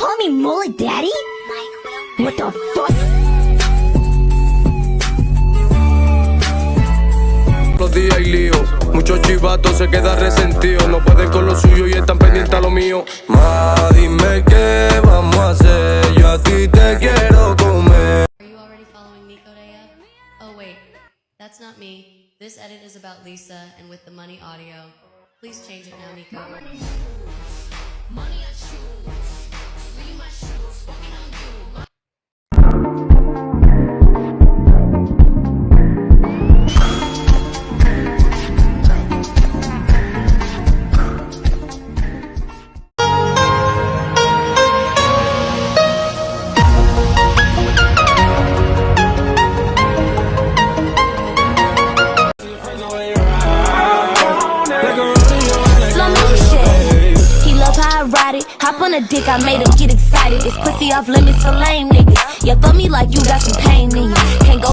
call me mullet daddy? What the fuck? Los días hay lío, muchos chivatos se quedan resentidos, no pueden con lo suyo y están pendientes a lo mío. Ma, dime qué vamos a hacer, yo a ti te quiero comer. Are you already following Nico Daya? Oh wait, that's not me. This edit is about Lisa and with the money audio. Please change it now, Nico. Money on shoes, leave my shoes, walking on you. Hop on a dick, I made him get excited. This pussy off limits for lame niggas. Yeah, fuck me like you got some pain in you. Can't go.